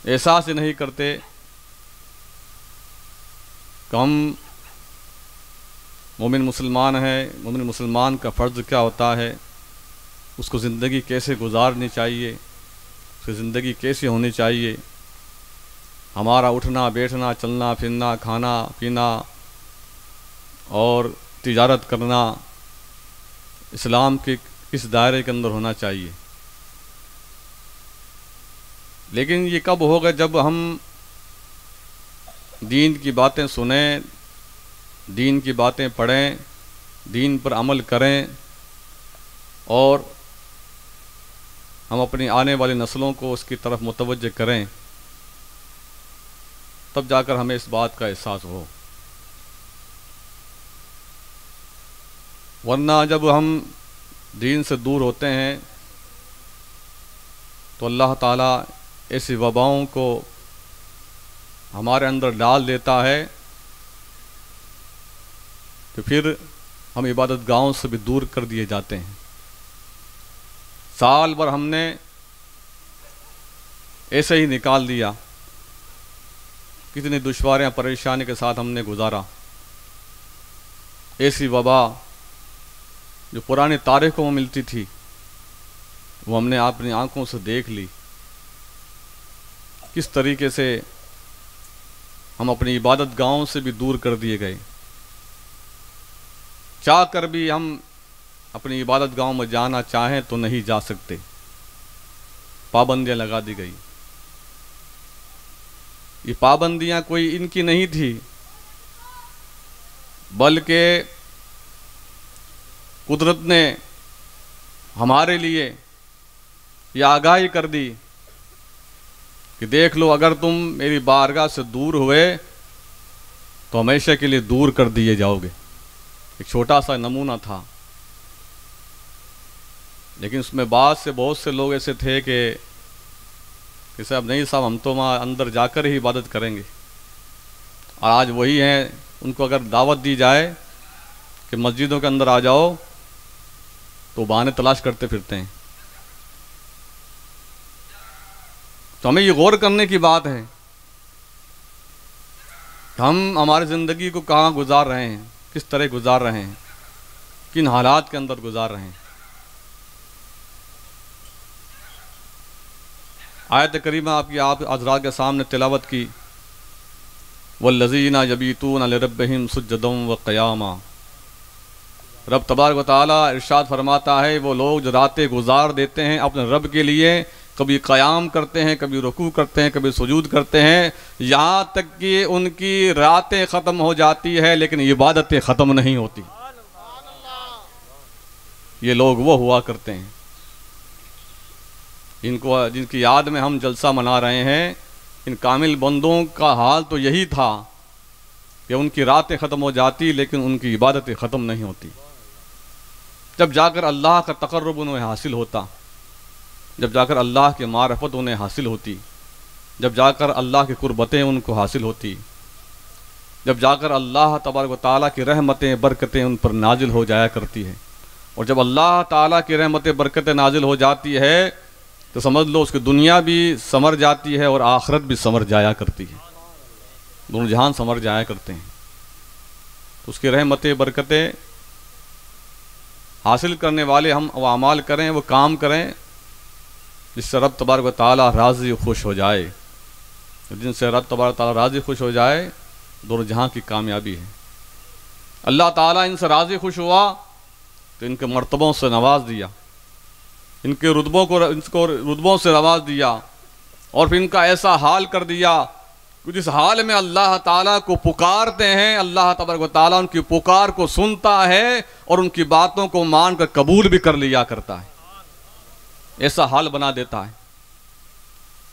एहसास ही नहीं करते कि हम मोमिन मुसलमान हैं। मोमिन मुसलमान का फ़र्ज़ क्या होता है, उसको ज़िंदगी कैसे गुजारनी चाहिए, उसकी ज़िंदगी कैसी होनी चाहिए, हमारा उठना बैठना चलना फिरना खाना पीना और तिजारत करना इस्लाम के किस दायरे के अंदर होना चाहिए। लेकिन ये कब होगा, जब हम दीन की बातें सुनें, दीन की बातें पढ़ें, दीन पर अमल करें और हम अपनी आने वाली नस्लों को उसकी तरफ मुतवज्जह करें, तब जाकर हमें इस बात का एहसास हो। वरना जब हम दीन से दूर होते हैं तो अल्लाह ताला ऐसी वबाओं को हमारे अंदर डाल देता है कि फिर हम इबादत गाहों से भी दूर कर दिए जाते हैं। साल भर हमने ऐसे ही निकाल दिया, कितनी दुश्वारियाँ परेशानी के साथ हमने गुजारा। ऐसी वबा जो पुरानी तारीखों में मिलती थी वो हमने अपनी आंखों से देख ली। किस तरीके से हम अपनी इबादत गाहों से भी दूर कर दिए गए। चाह कर भी हम अपनी इबादत गाहों में जाना चाहें तो नहीं जा सकते, पाबंदियां लगा दी गई। ये पाबंदियां कोई इनकी नहीं थी, बल्कि कुदरत ने हमारे लिए ये आगाही कर दी कि देख लो, अगर तुम मेरी बारगाह से दूर हुए तो हमेशा के लिए दूर कर दिए जाओगे। एक छोटा सा नमूना था, लेकिन उसमें बाद से बहुत से लोग ऐसे थे कि साहब नहीं साहब, हम तो वहाँ अंदर जाकर ही इबादत करेंगे। और आज वही हैं, उनको अगर दावत दी जाए कि मस्जिदों के अंदर आ जाओ तो बहाने तलाश करते फिरते हैं। तो हमें ये गौर करने की बात है कि हम हमारी ज़िंदगी को कहाँ गुजार रहे हैं, किस तरह गुजार रहे हैं, किन हालात के अंदर गुजार रहे हैं। आयत करीमा आपकी आप हज़रात के सामने तिलावत की, वल्लज़ीना यबीतून लिरब्बिहिम सुज्जदन व क़यामा। रब तबारक व तआला इरशाद फरमाता है, वो लोग जो रातें गुजार देते हैं अपने रब के लिए, कभी क़याम करते हैं, कभी रुकू करते हैं, कभी सुजूद करते हैं, यहाँ तक कि उनकी रातें ख़त्म हो जाती है लेकिन इबादतें ख़त्म नहीं होती। ये लोग वो हुआ करते हैं इनको जिनकी याद में हम जलसा मना रहे हैं। इन कामिल बंदों का हाल तो यही था कि उनकी रातें ख़त्म हो जाती लेकिन उनकी इबादतें ख़त्म नहीं होती। जब जाकर अल्लाह का तक़र्रुब उन्हें हासिल होता, जब जाकर अल्लाह की मारफत उन्हें हासिल होती, जब जाकर अल्लाह की कुर्बतें उनको हासिल होती, जब जाकर अल्लाह तबारक व तआला की रहमतें बरकतें उन पर नाजिल हो जाया करती है। और जब अल्लाह ताला की रहमतें बरकतें नाजिल हो जाती है तो समझ लो उसकी दुनिया भी संवर जाती है और आखिरत भी संवर जाया करती है, दोनों जहान संवर जाया करते हैं। तो उसकी रहमतें बरकतें हासिल करने वाले हम वो अमाल करें, वो काम करें जिससे रब तबारक व तआला राज़ी खुश हो जाए। जिनसे रब तबारक व तआला राज़ी खुश हो जाए, दोनों जहां की कामयाबी है। अल्लाह ताला इनसे राज़ी खुश हुआ तो इनके मर्तबों से नवाज दिया, इनके रुतबों से नवाज दिया और फिर इनका ऐसा हाल कर दिया कि जिस हाल में अल्लाह ताला को पुकारते हैं, अल्लाह तबारक व तआला उनकी पुकार को सुनता है और उनकी बातों को मान कर कबूल भी कर लिया करता है। ऐसा हाल बना देता है।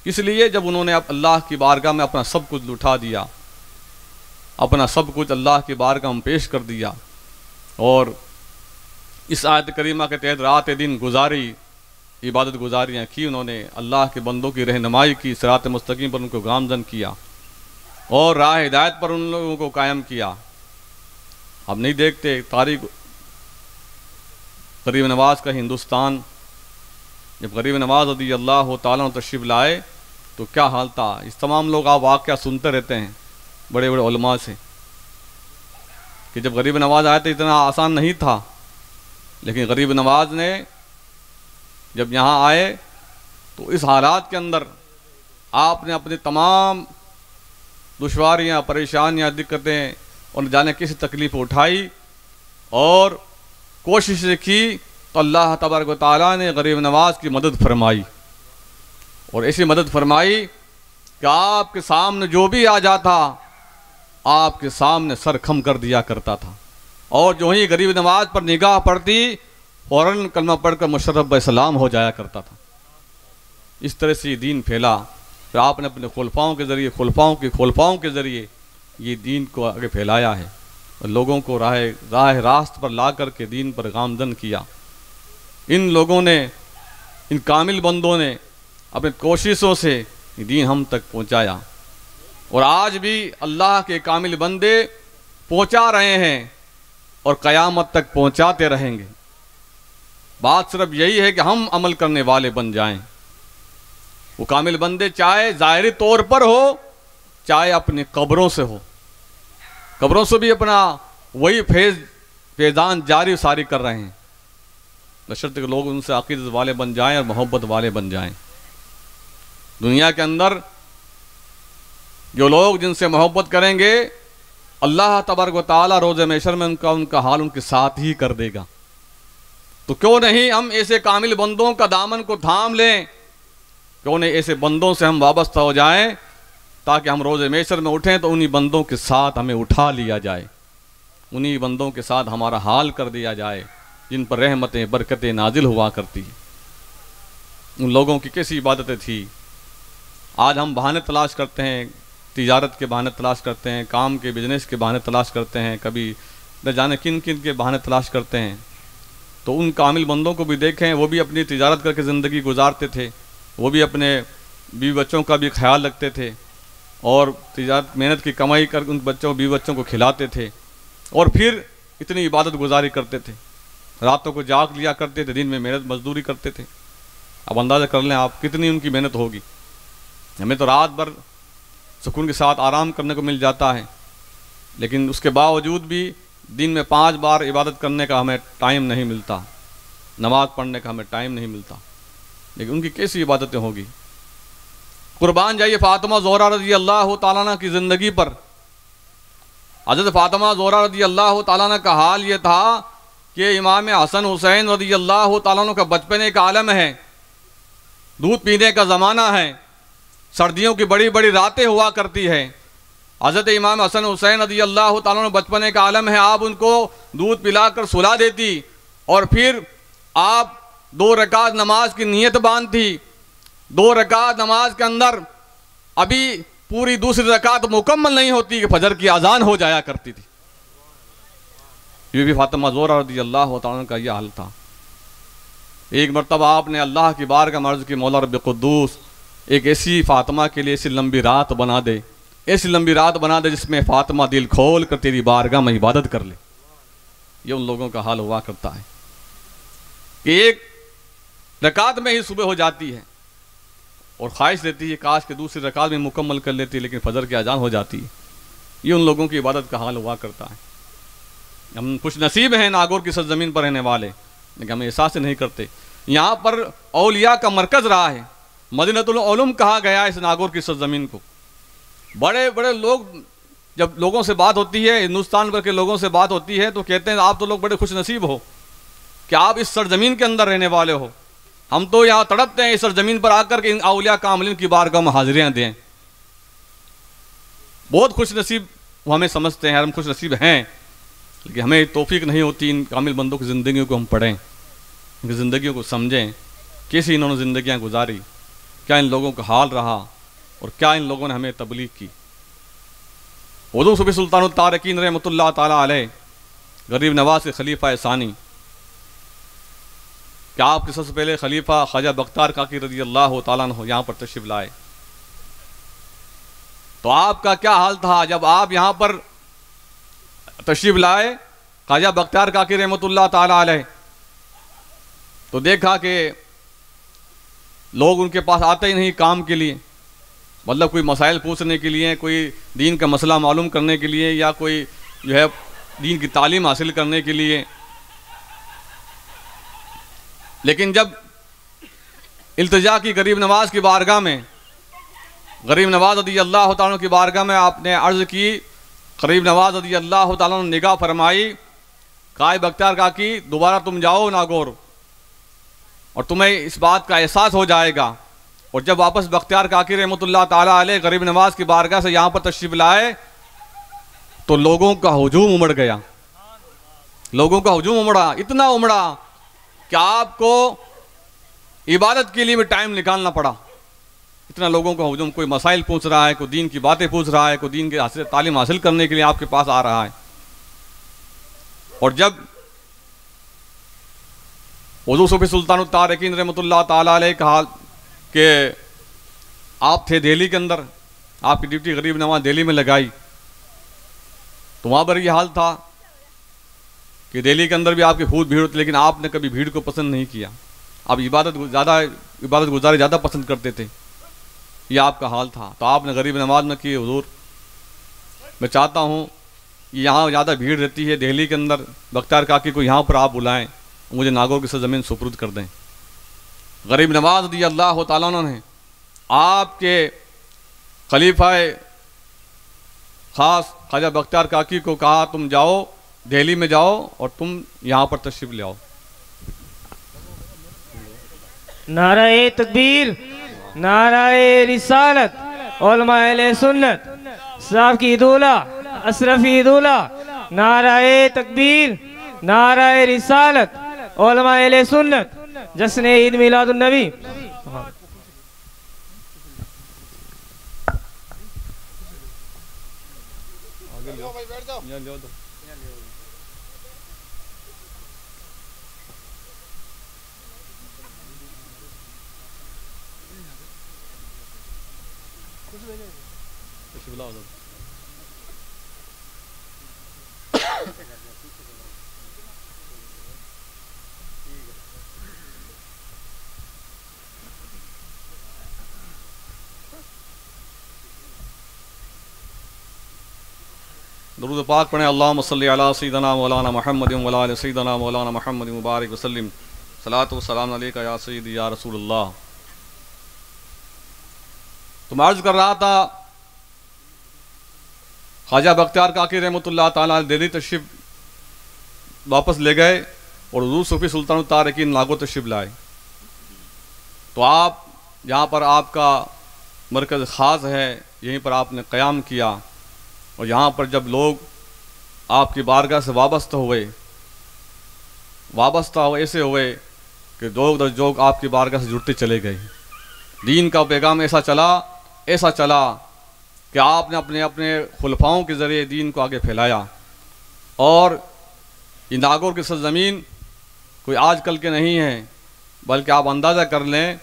इसलिए जब उन्होंने अल्लाह की बारगाह में अपना सब कुछ लुटा दिया, अपना सब कुछ अल्लाह की बारगाह में पेश कर दिया और इस आयत करीमा के तहत रात दिन गुजारी, इबादत गुजारियाँ की, उन्होंने अल्लाह के बंदों की रहनुमाई की, सिरात मुस्तकीम पर उनको गामजन किया और राह हिदायत पर उन लोगों को कायम किया। हम नहीं देखते तारीख गरीब नवाज का हिंदुस्तान, जब गरीब नवाज रज़ी अल्लाह तआला तशरीफ़ लाए तो क्या हाल था। इस तमाम लोग आप वाक़या सुनते रहते हैं बड़े बड़े उलमा से कि जब गरीब नवाज आए तो इतना आसान नहीं था, लेकिन गरीब नवाज ने जब यहाँ आए तो इस हालात के अंदर आपने अपनी तमाम दुश्वारियाँ, परेशानियाँ, दिक्कतें और जाने किसी तकलीफ़ उठाई और कोशिश की, तो अल्लाह तबारक व तआला ने गरीब नवाज की मदद फरमाई। और ऐसी मदद फरमाई कि आपके सामने जो भी आ जाता आपके सामने सर खम कर दिया करता था, और जो ही गरीब नवाज पर निगाह पड़ती फ़ौरन कलमा पढ़कर मुशर्रफ सलाम हो जाया करता था। इस तरह से ये दीन फैला। फिर आपने अपने खुलफाओं के ज़रिए, खुलफाओं के ज़रिए ये दीन को आगे फैलाया है और लोगों को राह रास्त पर ला कर के दीन पर गामजन किया। इन लोगों ने, इन कामिल बंदों ने अपनी कोशिशों से ये दीन हम तक पहुँचाया, और आज भी अल्लाह के कामिल बंदे पहुँचा रहे हैं और क़यामत तक पहुँचाते रहेंगे। बात सिर्फ यही है कि हम अमल करने वाले बन जाएं। वो कामिल बंदे चाहे ज़ाहिरी तौर पर हो, चाहे अपनी कब्रों से हो, कब्रों से भी अपना वही फैज़ान जारी सारी कर रहे हैं, बशर्ते कि लोग उनसे अक़ीदत वाले बन जाएं और मोहब्बत वाले बन जाएं। दुनिया के अंदर जो लोग जिनसे मोहब्बत करेंगे, अल्लाह तबारक व तआला रोज़ महशर में उनका हाल उनके साथ ही कर देगा। तो क्यों नहीं हम ऐसे कामिल बंदों का दामन को थाम लें, क्यों नहीं ऐसे बंदों से हम वाबस्ता हो जाएं, ताकि हम रोज़ महशर में उठें तो उन्हीं बंदों के साथ हमें उठा लिया जाए, उन्हीं बंदों के साथ हमारा हाल कर दिया जाए जिन पर रहमतें बरकतें नाजिल हुआ करती हैं। उन लोगों की कैसी इबादतें थी। आज हम बहाने तलाश करते हैं, तिजारत के बहाने तलाश करते हैं, काम के बिजनेस के बहाने तलाश करते हैं, कभी न जाने किन किन के बहाने तलाश करते हैं। तो उन कामिल बंदों को भी देखें, वो भी अपनी तिजारत करके ज़िंदगी गुजारते थे, वो भी अपने बीवी बच्चों का भी ख्याल रखते थे और तिजारत मेहनत की कमाई कर उन बीवी बच्चों को खिलाते थे, और फिर इतनी इबादत गुजारी करते थे, रातों को जाग लिया करते थे, दिन में मेहनत मजदूरी करते थे। अब अंदाज़ा कर लें आप कितनी उनकी मेहनत होगी। हमें तो रात भर सुकून के साथ आराम करने को मिल जाता है, लेकिन उसके बावजूद भी दिन में 5 बार इबादत करने का हमें टाइम नहीं मिलता, नमाज पढ़ने का हमें टाइम नहीं मिलता, लेकिन उनकी कैसी इबादतें होगी। कुर्बान जाइए फातिमा ज़ोहरा रज़ी अल्लाह तआला अन्हा की ज़िंदगी पर। हज़रत फातिमा ज़ोहरा रज़ी अल्लाह तआला अन्हा का हाल ये था कि इमाम हसन हुसैन रज़ी अल्लाह तआला अन्हु का बचपन एक आलम है, दूध पीने का ज़माना है, सर्दियों की बड़ी बड़ी रातें हुआ करती है। हज़रत इमाम हसन हुसैन रज़ी अल्लाह तआला अन्हु बचपन का आलम है, आप उनको दूध पिलाकर सुला देती और फिर आप 2 रकात नमाज की नीयत बांधती। 2 रकात नमाज के अंदर अभी पूरी दूसरी रकात मुकम्मल नहीं होती कि फजर की अजान हो जाया करती थी। ये भी फातिमा ज़ोहरा रज़ी अल्लाह तआला का यह हाल था। एक मरतबा आपने अल्लाह की बारगाह में अर्ज़ की, मौला रब्बे क़ुद्दूस एक ऐसी फातिमा के लिए ऐसी लंबी रात बना दे, ऐसी लंबी रात बना दे जिसमें फातिमा दिल खोल कर तेरी बारगाह में इबादत कर ले। ये उन लोगों का हाल हुआ करता है कि एक रकात में ही सुबह हो जाती है और ख्वाहिश रहती है काश के दूसरी रकात में मुकम्मल कर लेती, लेकिन फजर की अजान हो जाती है। ये उन लोगों की इबादत का हाल हुआ करता है। हम खुश नसीब हैं नागौर की सरजमीन पर रहने वाले, लेकिन हम एहसास नहीं करते। यहाँ पर औलिया का मरकज़ रहा है, मदीनतुल उलूम कहा गया है इस नागौर की सरजमीन को। बड़े बड़े लोग, जब लोगों से बात होती है, हिंदुस्तान भर के लोगों से बात होती है, तो कहते हैं आप तो लोग बड़े खुश नसीब हो कि आप इस सरजमीन के अंदर रहने वाले हो। हम तो यहाँ तड़पते हैं इस सरजमीन पर आकर के इन औलिया कामिलीन की बारगाह में हाजिरियाँ दें। बहुत खुश नसीब हमें समझते हैं, हम खुश नसीब हैं, लेकिन हमें तौफीक नहीं होती इन कामिल बंदों की ज़िंदगियों को हम पढ़ें, उनकी ज़िंदगियों को समझें, कैसी इन्होंने ज़िंदगियाँ गुजारी, क्या इन लोगों का हाल रहा और क्या इन लोगों ने हमें तबलीग की। हुज़ूर सूफ़ी सुल्तानुत तारिकीन रहमतुल्लाह ताला अलैह गरीब नवाज के खलीफा सानी, क्या आपके सबसे पहले खलीफा ख्वाजा बख्तियार काकी रज़ी अल्लाह तआला अन्हु यहाँ पर तशरीफ़ लाए, तो आपका क्या हाल था जब आप यहाँ पर तशरीफ़ लाए ख्वाजा बख्तियार काकी रहमतुल्लाह ताला अलैह। तो देखा कि लोग उनके पास आते ही नहीं काम के लिए, मतलब कोई मसाइल पूछने के लिए, कोई दीन का मसला मालूम करने के लिए, या कोई जो है दीन की तालीम हासिल करने के लिए। लेकिन जब इल्तिजा की गरीब नवाज की बारगाह में, गरीब नवाज रज़ी अल्लाह तआला अन्हु की बारगाह में आपने अर्ज़ की, गरीब नवाज रज़ी अल्लाह तआला अन्हु निगाह फरमाई, काए बख्तियार काकी दोबारा तुम जाओ नागौर और तुम्हें इस बात का एहसास हो जाएगा। और जब वापस बख्तियार काकी रहमतुल्लाह ताला अलैह गरीब नवाज की बारगाह से यहाँ पर तशरीफ लाए तो लोगों का हुजूम उमड़ गया, लोगों का हुजूम उमड़ा, इतना उमड़ा कि आपको इबादत के लिए भी टाइम निकालना पड़ा। इतना लोगों का हुजूम, कोई मसाइल पूछ रहा है, कोई दीन की बातें पूछ रहा है, कोई दीन की तालीम हासिल करने के लिए आपके पास आ रहा है। और जब हुज़ूर सूफी सुल्तान तारिकीन रहमतुल्लाह ताला अलैह कहा कि आप थे दिल्ली के अंदर, आपकी ड्यूटी गरीब नवाज दिल्ली में लगाई, तो वहाँ पर यह हाल था कि दिल्ली के अंदर भी आपकी खूब भीड़ होती, लेकिन आपने कभी भीड़ को पसंद नहीं किया। आप इबादत गुजारी ज़्यादा पसंद करते थे, यह आपका हाल था। तो आपने गरीब नवाज में की, हुजूर मैं चाहता हूँ यहाँ ज़्यादा भीड़ रहती है दिल्ली के अंदर, बख्तियार काकी को यहाँ पर आप बुलाएं, मुझे नागौर की सरज़मीन सुपुर्द कर दें। गरीब नवाज रज़ी अल्लाह तआला अन्हु ने आपके खलीफा ख़ास ख्वाजा बख्तियार काकी को कहा, तुम जाओ दिल्ली में जाओ और तुम यहाँ पर तशरीफ ले आओ। नाराए तकबीर, नाराए रिसालत, उलमा अहले सुन्नत, साहब की दूल्हा, अशरफी दूल्हा, नाराए तकबीर, नाराए रिसालत, उलमा अहले सुन्नत, जश्न ईद मिलादुन नबी। दुरूद पाक पढ़ें। अल्लाहुम्मा सल्लि अला सय्यिदना मौलाना मुहम्मद व अला आलि सय्यिदना मौलाना मुहम्मद मुबारक वसल्लम। सलातु व सलाम अलैका या सय्यदी या रसूलल्लाह। तो मैं अर्ज़ कर रहा था, ख्वाजा बख्तियार काकी रहमतुल्लाह ताला दिल्ली तशरीफ वापस ले गए और हुज़ूर सूफी सुल्तान तारिकीन नागौर तशरीफ लाए। तो आप यहाँ पर आपका मरकज़ ख़ास है, यहीं पर आपने क़याम किया और यहाँ पर जब लोग आपकी बारगाह से वाबस्ता हुए ऐसे हुए कि जोग दर जोग आपकी बारगाह से जुड़ते चले गए। दीन का पैगाम ऐसा चला कि आपने अपने अपने खुलफाओं के ज़रिए दीन को आगे फैलाया। और ये नागौर की सरज़मीन कोई आजकल के नहीं है, बल्कि आप अंदाज़ा कर लें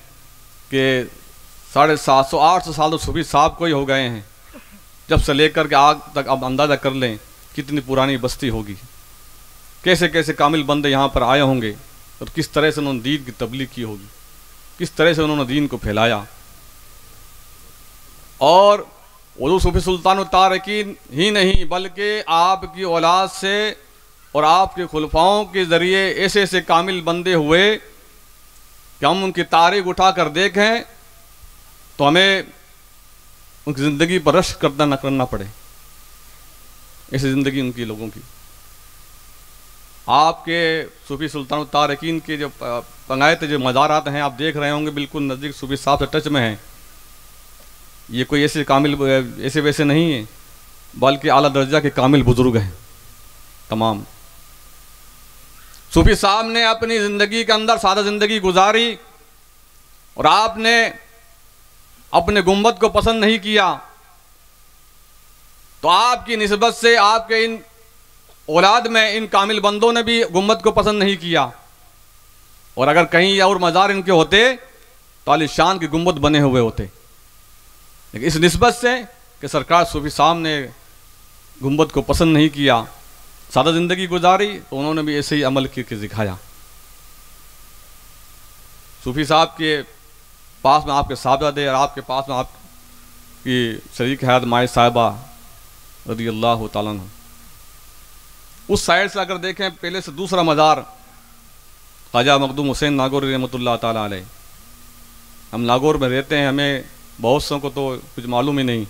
कि 750-800 साल तो सूफी साहब को ही हो गए हैं, जब से लेकर के आग तक। आप अंदाज़ा कर लें कितनी पुरानी बस्ती होगी, कैसे कैसे कामिल बंदे यहाँ पर आए होंगे और किस तरह से उन्होंने दीन की तबलीग की होगी, किस तरह से उन्होंने दीन को फैलाया। और हुज़ूर सूफी सुल्तान तारिकीन ही नहीं, बल्कि आपकी औलाद से और आपके खुलफाओं के ज़रिए ऐसे ऐसे कामिल बंदे हुए कि हम उनकी तारीख उठा कर देखें तो हमें उनकी ज़िंदगी पर रश्क करना न करना पड़े। ऐसी ज़िंदगी उनकी लोगों की। आपके सूफी सुल्तान तारिकीन के जो पंगायत जो मज़ारात हैं, आप देख रहे होंगे, बिल्कुल नज़दीक सूफी साहब से टच में हैं। ये कोई ऐसे कामिल ऐसे वैसे नहीं है, बल्कि आला दर्जा के कामिल बुजुर्ग हैं तमाम। सूफी साहब ने अपनी ज़िंदगी के अंदर सादा ज़िंदगी गुजारी और आपने अपने गुंबद को पसंद नहीं किया, तो आपकी निस्बत से आपके इन औलाद में इन कामिल बंदों ने भी गुंबद को पसंद नहीं किया। और अगर कहीं और मज़ार इनके होते तो आलिशान के गुंबद बने हुए होते, लेकिन इस निस्बत से कि सरकार सूफी साहब ने गुंबद को पसंद नहीं किया, सादा ज़िंदगी गुजारी, तो उन्होंने भी ऐसे ही अमल करके दिखाया। सूफी साहब के पास में आपके साहबजादे और आपके पास में आप कि शरीक हयात माए साहिबा रज़ी अल्लाह तआला अन्हा, उस साइड से अगर देखें पहले से दूसरा मज़ार ख्वाजा मखदूम हुसैन नागौरी रहमतुल्लाह ताला अलैह। हम नागौर में रहते हैं, हमें बहुत सौ को तो कुछ मालूम ही नहीं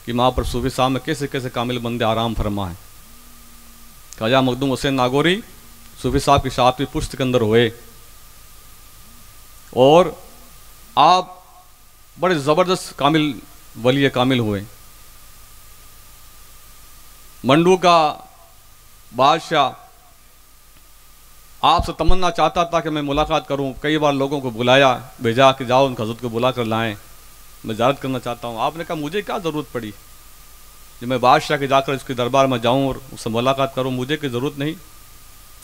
कि वहाँ पर सूफी साहब में कैसे कैसे कामिल बंदे आराम फरमा है। ख्वाजा मखदूम हुसैन नागौरी सूफी साहब की 7वीं पुश्त के अंदर हुए और आप बड़े ज़बरदस्त कामिल वली कामिल हुए। मंडू का बादशाह आपसे तमन्ना चाहता था कि मैं मुलाकात करूं, कई बार लोगों को बुलाया, भेजा कि जाओ उनका हज़रत को बुला कर लाएं, मैं ज़ियारत करना चाहता हूं। आपने कहा मुझे क्या ज़रूरत पड़ी जब मैं बादशाह के जाकर इसके दरबार में जाऊं और उससे मुलाकात करूं, मुझे कोई ज़रूरत नहीं।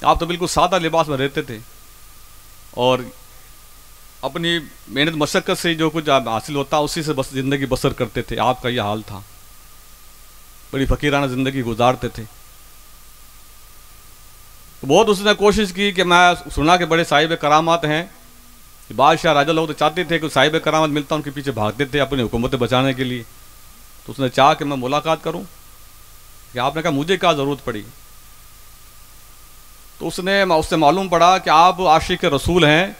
आप तो बिल्कुल सादा लिबास में रहते थे और अपनी मेहनत मशक्क़त से जो कुछ हासिल होता उसी से बस ज़िंदगी बसर करते थे। आपका यह हाल था, बड़ी फ़कीराना ज़िंदगी गुजारते थे। तो बहुत उसने कोशिश की कि मैं सुना कि बड़े साहिब करामात हैं, बादशाह राजा लोग तो चाहते थे कि साहिब करामात मिलता, उनके पीछे भागते थे अपनी हुकूमत बचाने के लिए। तो उसने चाहा कि मैं मुलाकात करूं, कि आपने कहा मुझे क्या ज़रूरत पड़ी। तो उससे मालूम पड़ा कि आप आशिक रसूल हैं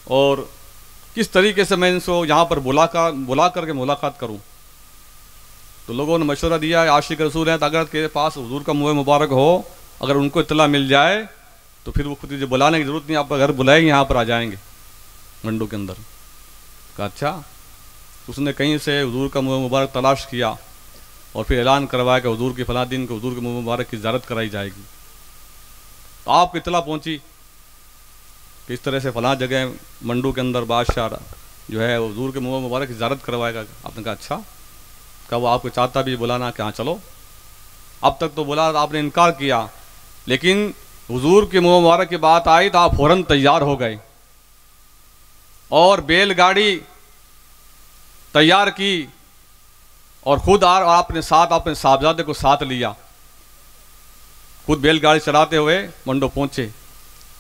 और किस तरीके से मैं इनको यहाँ पर बुला करके मुलाकात करूँ। तो लोगों ने मशवरा दिया आशिक रसूल हैं तो अगर के पास हुजूर का मुँह मुबारक हो, अगर उनको इत्तला मिल जाए तो फिर वो खुद मुझे बुलाने की ज़रूरत नहीं, आप घर बुलाएंगे यहाँ पर आ जाएंगे मंडू के अंदर। कहा अच्छा। तो उसने कहीं से हुजूर का मुँह मुबारक तलाश किया और फिर ऐलान करवाया कि हुजूर के फलां दिन को हुजूर के मुँह मुबारक की ज़ियारत कराई जाएगी। तो आपको इत्तला पहुँची कि इस तरह से फलां जगह मंडू के अंदर बादशाह जो है हुजूर के मुँह मुबारक की ज़ियारत करवाएगा। आपने कहा अच्छा। कहा वो आपको चाहता भी बुलाना कि हाँ चलो। अब तक तो बोला आपने इनकार किया, लेकिन हुजूर के मुँह मुबारक की बात आई तो आप फ़ौरन तैयार हो गए और बैलगाड़ी तैयार की और खुद आपने अपने साहबजादे को साथ लिया, खुद बैलगाड़ी चलाते हुए मंडो पहुँचे।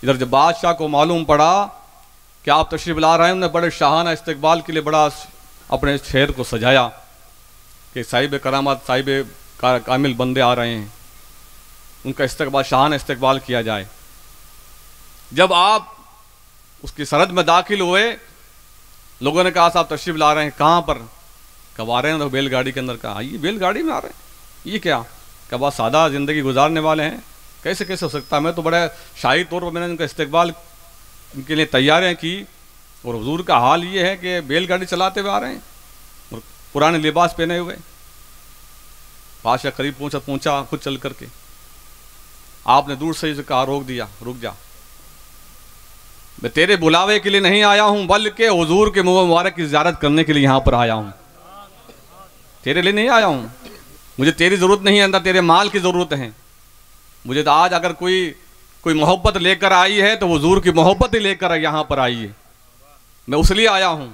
इधर जब बादशाह को मालूम पड़ा कि आप तशरीफ़ ला रहे हैं, उन्होंने बड़े शाहाना इस्तकबाल के लिए बड़ा अपने शहर को सजाया कि साहिब करामात साहिब कामिल बंदे आ रहे हैं, उनका इस्तकबाल शाहाना इस्तकबाल किया जाए। जब आप उसकी सरहद में दाखिल हुए, लोगों ने कहा साहब तशरीफ़ ला रहे हैं, कहाँ पर? कब आ रहे हैं? तो बैलगाड़ी के अंदर। कहा ये बैलगाड़ी में आ रहे हैं, ये क्या? कब बहुत सादा ज़िंदगी गुजारने वाले हैं, कैसे कैसे हो सकता है? मैं तो बड़ा शाही तौर पर मैंने उनका इस्तकबाल उनके लिए तैयारियाँ की और हुजूर का हाल ये है कि बैलगाड़ी चलाते हुए आ रहे हैं और पुराने लिबास पहने हुए। बादशाह करीब पहुँचा खुद चल करके। आपने दूर से कहा रोक दिया, रुक जा, मैं तेरे बुलावे के लिए नहीं आया हूं, बल्कि हुजूर के मुँह मुबारक की ज़ियारत करने के लिए यहाँ पर आया हूँ। तेरे लिए नहीं आया हूँ, मुझे तेरी ज़रूरत नहीं है, ना तेरे माल की ज़रूरत है मुझे। तो आज अगर कोई मोहब्बत लेकर आई है तो हुजूर की मोहब्बत ही लेकर यहाँ पर आई है। मैं उस लिए आया हूँ,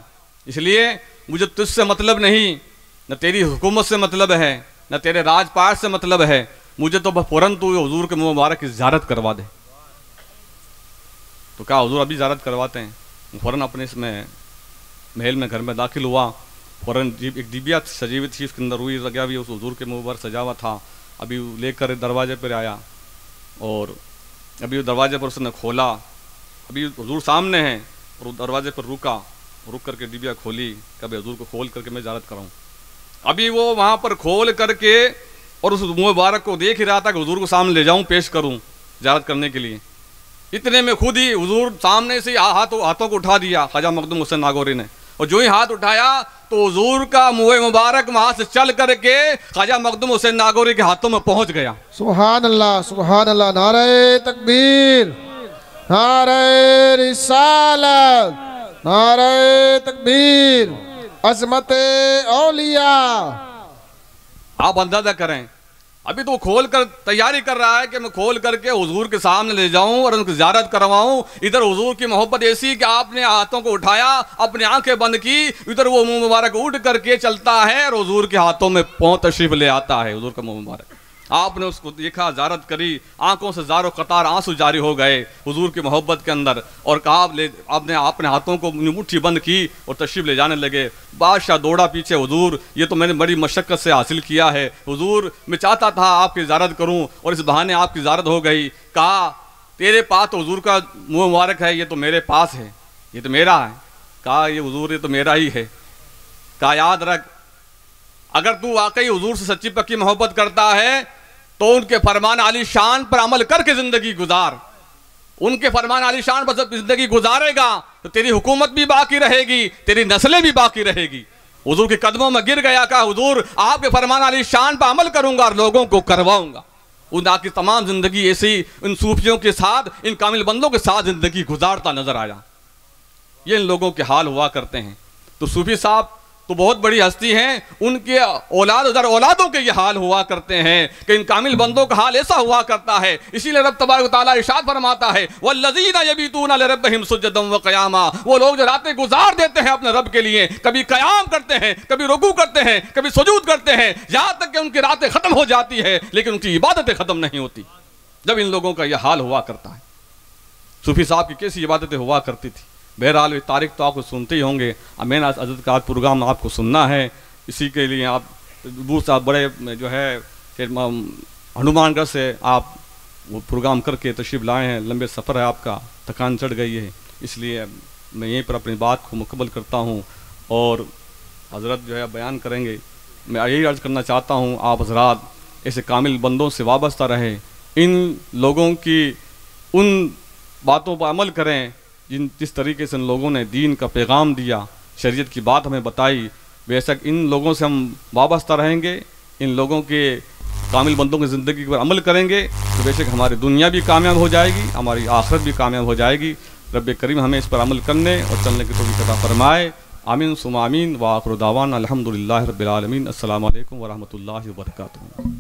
इसलिए मुझे तुझसे मतलब नहीं, न तेरी हुकूमत से मतलब है, न तेरे राजपाट से मतलब है, मुझे तो फ़ौरन तू हुजूर के मुँह मुबारक की ज़ियारत करवा दे। तो कहा हुजूर अभी ज़ियारत करवाते हैं। फ़ौरन अपने इसमें महल में घर में दाखिल हुआ, फ़ौरन एक डिबिया सजी हुई थी, उसके अंदर रुई लगा हुई, उस हुजूर के मुँह पर सजा हुआ था। अभी लेकर दरवाजे पर आया और अभी दरवाजे पर उसने खोला, अभी हुजूर सामने हैं और दरवाजे पर रुक करके डिबिया खोली, कभी हुजूर को खोल करके मैं ज़ियारत कराऊँ। अभी वो वहाँ पर खोल करके और उस मुँह मुबारक को देख ही रहा था कि हुजूर को सामने ले जाऊँ, पेश करूँ ज़ियारत करने के लिए। इतने में खुद ही हुजूर सामने से हाथों को उठा दिया ख्वाजा मखदूम हुसैन नागौरी ने, और जो ही हाथ उठाया तो हुजूर का मुँह मुबारक वहाँ से चल करके ख्वाजा मखदूम हुसैन नागौरी के हाथों में पहुँच गया। सुभान अल्लाह, सुभान अल्लाह, नारे तकबीर, नारे रिसालत, नारे तकबीर, अज़मते औलिया। आप अंदाजा करें, अभी तो खोल कर तैयारी कर रहा है कि मैं खोल करके हुजूर के सामने ले जाऊं और उनकी ज़ियारत करवाऊं। इधर हुजूर की मोहब्बत ऐसी कि आपने हाथों को उठाया, अपनी आंखें बंद की, इधर वो मुंह मुबारक उठ करके चलता है और हुजूर के हाथों में पाँव तशरीफ ले आता है, हुजूर का मुंह मुबारक। आपने उसको देखा, ज़ारत करी, आंखों से ज़ारो कतार आंसू जारी हो गए हुजूर की मोहब्बत के अंदर। और कहा आपने अपने हाथों को मुट्ठी बंद की और तशरीफ़ ले जाने लगे। बादशाह दौड़ा पीछे, हुजूर ये तो मैंने बड़ी मशक्क़त से हासिल किया है, हुजूर मैं चाहता था आपकी ज़ारत करूँ और इस बहाने आपकी ज़ारत हो गई। कहा तेरे पास तो हुजूर का मुँह मुबारक है, ये तो मेरे पास है, ये तो मेरा है। कहा ये हुजूर ये तो मेरा ही है। कहा याद रख, अगर तू वाकई हुजूर से सच्ची पक्की मोहब्बत करता है तो उनके फरमान आली शान पर अमल करके जिंदगी गुजार। उनके फरमान आली शान पर जब जिंदगी गुजारेगा तो तेरी हुकूमत भी बाकी रहेगी, तेरी नस्लें भी बाकी रहेगी। हुजूर के कदमों में गिर गया, कहा हुजूर आपके फरमान आली शान पर अमल करूंगा और लोगों को करवाऊंगा। उन आपकी तमाम जिंदगी ऐसी इन सूफियों के साथ, इन कामिल बंदों के साथ जिंदगी गुजारता नजर आया। ये इन लोगों के हाल हुआ करते हैं। तो सूफी साहब तो बहुत बड़ी हस्ती हैं, उनके औलाद दर औलादों के ये हाल हुआ करते हैं कि इन कामिल बंदों का हाल ऐसा हुआ करता है। इसीलिए रब तबारक व तआला इरशाद फरमाता है वल्लज़ीना यबीतूना लिरब्बिहिम सुज्जदन व क़ियामा, वो लोग जो रातें गुजार देते हैं अपने रब के लिए, कभी क़याम करते हैं, कभी रुकू करते हैं, कभी सुजूद करते हैं, यहाँ तक कि उनकी रातें ख़त्म हो जाती है लेकिन उनकी इबादतें ख़त्म नहीं होती। जब इन लोगों का यह हाल हुआ करता है। सूफी साहब की कैसी इबादतें हुआ करती थी। बहरहाल ये तारीख तो आपको सुनते ही होंगे। मैंने हज़रत का आज प्रोग्राम आपको सुनना है, इसी के लिए आप दूर साहब बड़े जो है कि हनुमानगढ़ से आप वो प्रोग्राम करके तशरीफ़ लाए हैं। लंबे सफ़र है आपका, थकान चढ़ गई है, इसलिए मैं यहीं पर अपनी बात को मुकम्मल करता हूँ और हज़रत जो है बयान करेंगे। मैं यही अर्ज़ करना चाहता हूँ आप हज़रात ऐसे कामिल बंदों से वाबस्ता रहे, इन लोगों की उन बातों पर अमल करें जिस तरीके से इन लोगों ने दीन का पैगाम दिया, शरीयत की बात हमें बताई। बेशक इन लोगों से हम वाबस्ता रहेंगे, इन लोगों के कामिल बंदों की ज़िंदगी पर अमल करेंगे तो बेशक हमारी दुनिया भी कामयाब हो जाएगी, हमारी आखिरत भी कामयाब हो जाएगी। रब करीम हमें इस पर अमल करने और चलने की तौफीक अता फरमाए। आमीन सुम्मा आमीन। व आखिरु दावाना अल्हम्दुलिल्लाहि रब्बिल आलमीन। अस्सलामु अलैकुम व रहमतुल्लाहि व बरकातुहू।